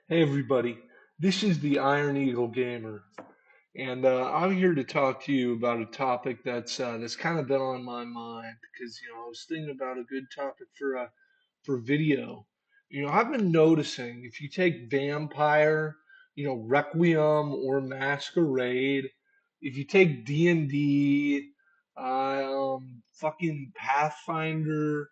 Hey everybody, this is the Iron Eagle Gamer, and I'm here to talk to you about a topic that's kind of been on my mind because I was thinking about a good topic for video. I've been noticing if you take Vampire, Requiem or Masquerade, if you take D&D, fucking Pathfinder,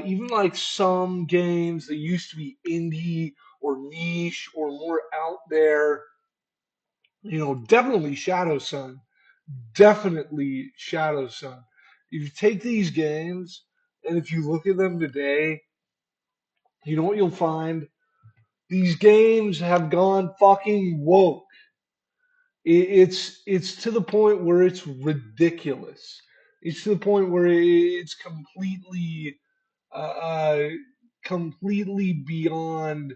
even like some games that used to be indie or niche or more out there, definitely Shadow Sun, definitely Shadow Sun. If you take these games and if you look at them today, you know what you'll find? These games have gone fucking woke. It's to the point where it's ridiculous. It's to the point where it's uh, uh, completely beyond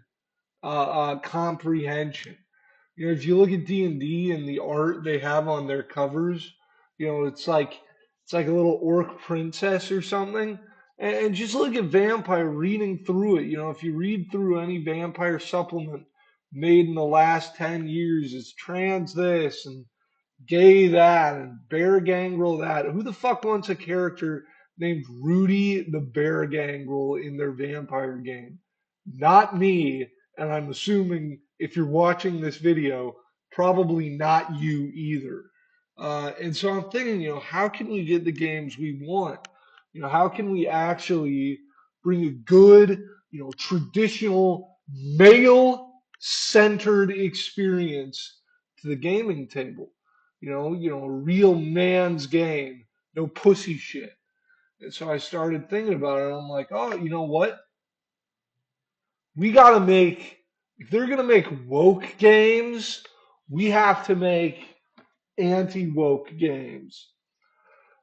comprehension. If you look at D&D and the art they have on their covers, it's like a little orc princess or something. And just look at Vampire reading through it. If you read through any Vampire supplement made in the last 10 years, it's trans this and gay that and bear gangrel that. Who the fuck wants a character named Rudy the Bear Gangrel in their vampire game? Not me, and I'm assuming if you're watching this video, probably not you either. And so I'm thinking, how can we get the games we want? How can we actually bring a good, traditional male centered experience to the gaming table? A real man's game, no pussy shit. And so I started thinking about it. And I'm like, oh, you know what? We got to make, if they're going to make woke games, we have to make anti woke games.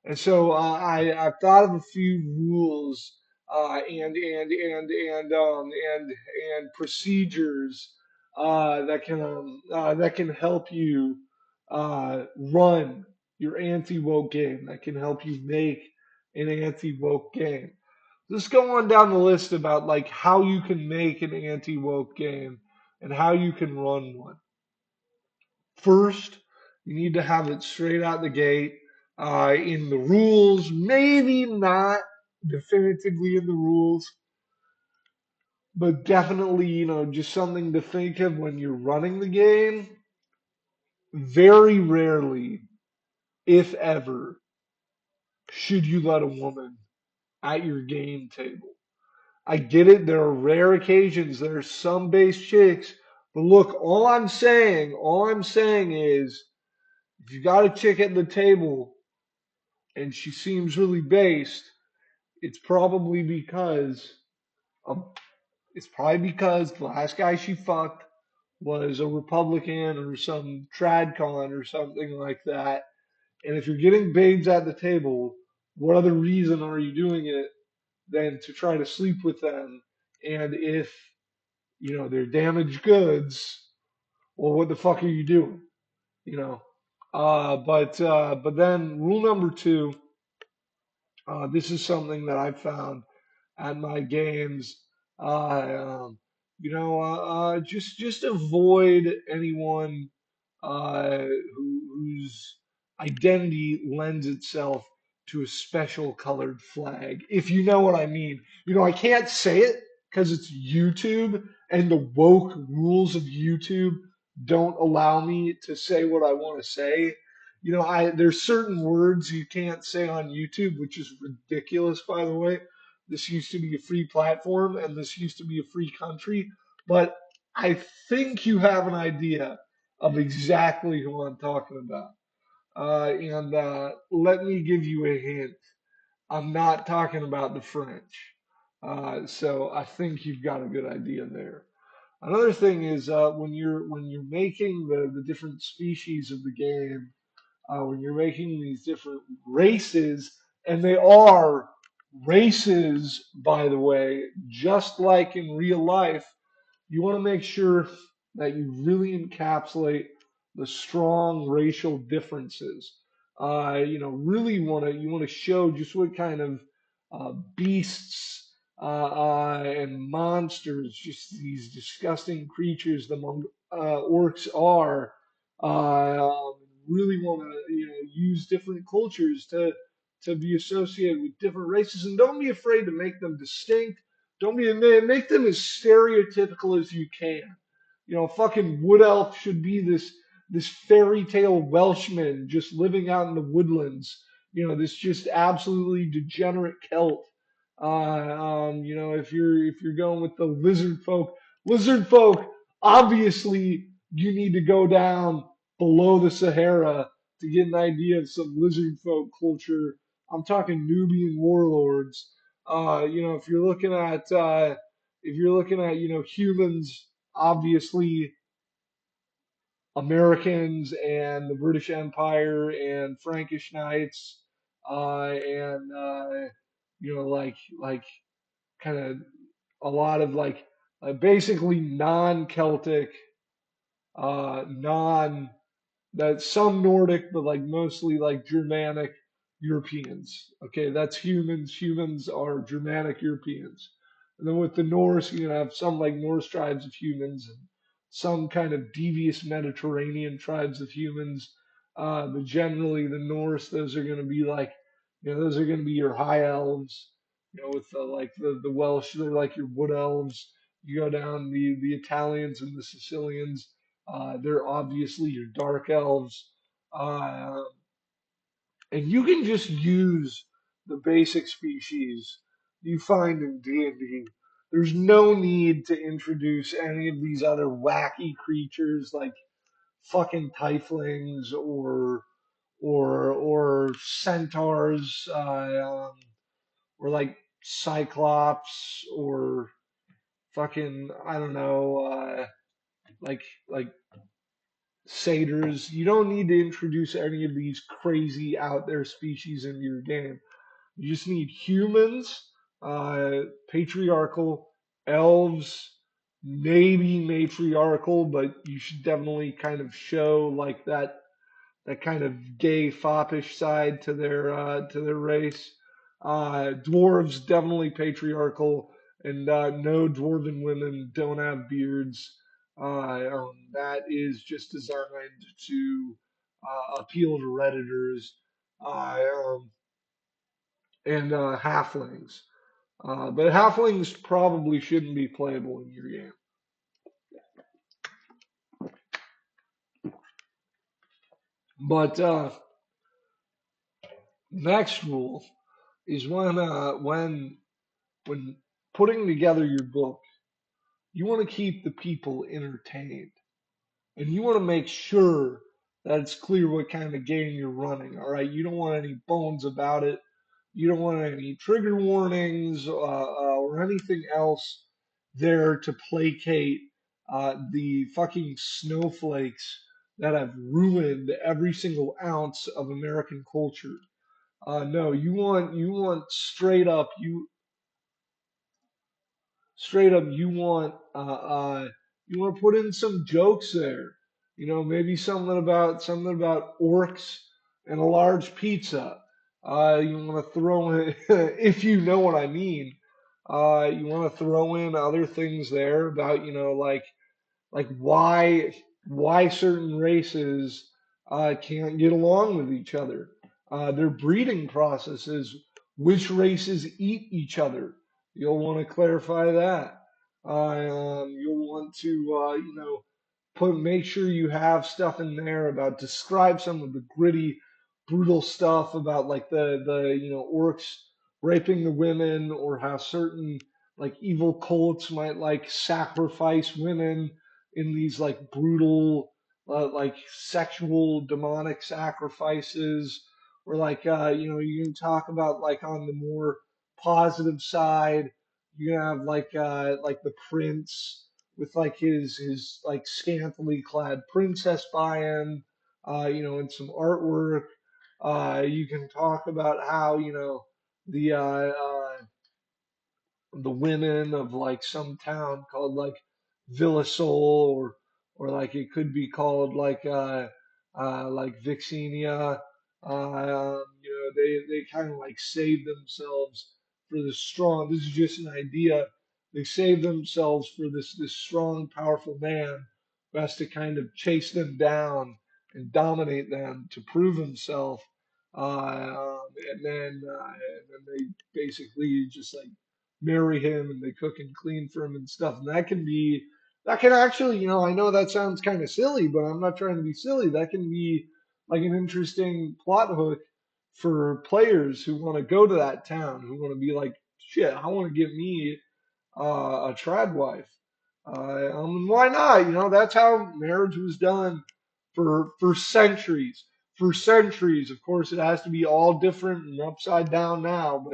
And so I've thought of a few rules and procedures that can help you run your anti woke game. That can help you make an anti woke game. Let's go on down the list about like how you can make an anti woke game and how you can run one. First, you need to have it straight out the gate in the rules, maybe not definitively in the rules, but definitely, just something to think of when you're running the game. Very rarely, if ever, should you let a woman at your game table. I get it, there are rare occasions, there are some base chicks, but look, all I'm saying is if you got a chick at the table and she seems really based, it's probably because of, it's probably because the last guy she fucked was a Republican or some tradcon or something like that. And if you're getting babes at the table, what other reason are you doing it than to try to sleep with them? And if they're damaged goods, well, what the fuck are you doing? You know. But then rule number two. This is something that I found at my games. Just avoid anyone whose identity lends itself to a special colored flag, if you know what I mean. I can't say it because it's YouTube and the woke rules of YouTube don't allow me to say what I want to say. There's certain words you can't say on YouTube, which is ridiculous, by the way. This used to be a free platform and this used to be a free country, but I think you have an idea of exactly who I'm talking about. And let me give you a hint. I'm not talking about the French. So I think you've got a good idea there. Another thing is when you're making the different species of the game, when you're making these different races, and they are races, by the way, just like in real life, you want to make sure that you really encapsulate the strong racial differences. Really you want to show just what kind of beasts and monsters, just these disgusting creatures the orcs are. Really want to use different cultures to be associated with different races, and don't be afraid to make them distinct. Don't be make them as stereotypical as you can. Fucking wood elf should be this fairy tale Welshman just living out in the woodlands. This just absolutely degenerate Celt. If you're going with the lizard folk, obviously you need to go down below the Sahara to get an idea of some lizard folk culture. I'm talking Nubian warlords. If you're looking at humans, obviously Americans and the British Empire and Frankish knights, and like kind of a lot of basically non-Celtic, non that some Nordic, but like mostly like Germanic Europeans. Okay, that's humans. Humans are Germanic Europeans. And then with the Norse, you have some like Norse tribes of humans and some kind of devious Mediterranean tribes of humans. But generally, the Norse, those are going to be those are going to be your high elves. With the Welsh, they're like your wood elves. You go down the Italians and the Sicilians, they're obviously your dark elves. Uh, and you can just use the basic species you find in D&D. There's no need to introduce any of these other wacky creatures like fucking tieflings or centaurs, or like cyclops or fucking I don't know, like satyrs. You don't need to introduce any of these crazy out there species into your game. You just need humans, patriarchal, elves, maybe matriarchal, but you should definitely kind of show like that kind of gay foppish side to their race. Dwarves definitely patriarchal, and no dwarven women don't have beards. That is just designed to appeal to redditors, um, and halflings. But halflings probably shouldn't be playable in your game. But next rule is when putting together your book, you want to keep the people entertained, and you want to make sure that it's clear what kind of game you're running. All right, you don't want any bones about it. You don't want any trigger warnings, or anything else there to placate the fucking snowflakes that have ruined every single ounce of American culture. No, you want straight up you want to put in some jokes there. Maybe something about orcs and a large pizza. You want to throw in if you know what I mean. You want to throw in other things there about why certain races can't get along with each other. Their breeding processes, which races eat each other. You'll want to clarify that. You'll want to make sure you have stuff in there about describe some of the gritty, brutal stuff about like the orcs raping the women, or how certain like evil cults might like sacrifice women in these like brutal, like sexual demonic sacrifices, or you can talk about like on the more positive side, you have like the prince with like his like scantily clad princess by him, and some artwork. You can talk about how the women of like some town called like Villa Sol, or like it could be called like Vixinia. They kind of like save themselves for this strong. This is just an idea. They save themselves for this strong, powerful man who has to kind of chase them down and dominate them to prove himself. And then they basically just like marry him and they cook and clean for him and stuff. And that can actually, I know that sounds kind of silly, but I'm not trying to be silly. That can be like an interesting plot hook for players who want to go to that town, who want to be like, shit, I want to get me a trad wife. Why not? That's how marriage was done for centuries. For centuries, of course, it has to be all different and upside down now,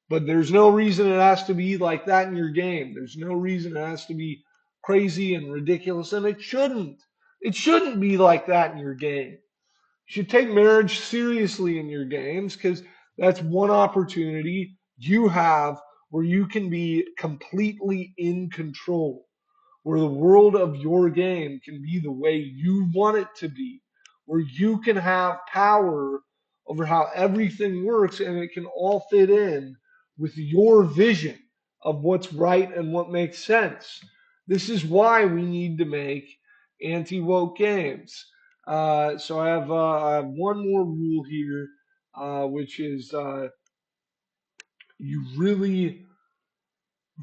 but there's no reason it has to be like that in your game. There's no reason it has to be crazy and ridiculous, and it shouldn't. It shouldn't be like that in your game. You should take marriage seriously in your games because that's one opportunity you have where you can be completely in control, where the world of your game can be the way you want it to be, where you can have power over how everything works and it can all fit in with your vision of what's right and what makes sense. This is why we need to make anti woke games. So I have one more rule here, which is you really,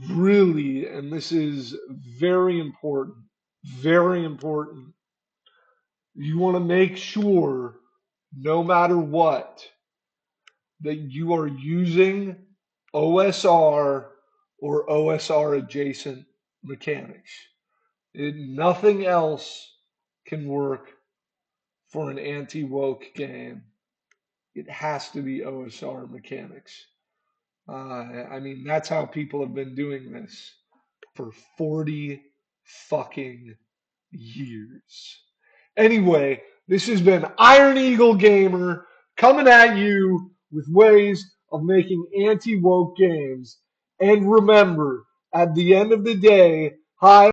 really, and this is very important. You want to make sure, no matter what, that you are using OSR or OSR adjacent mechanics. Nothing else can work for an anti woke game. It has to be OSR mechanics. I mean, that's how people have been doing this for 40 fucking years. Anyway, this has been Iron Eagle Gamer coming at you with ways of making anti woke games. And remember, at the end of the day, hi.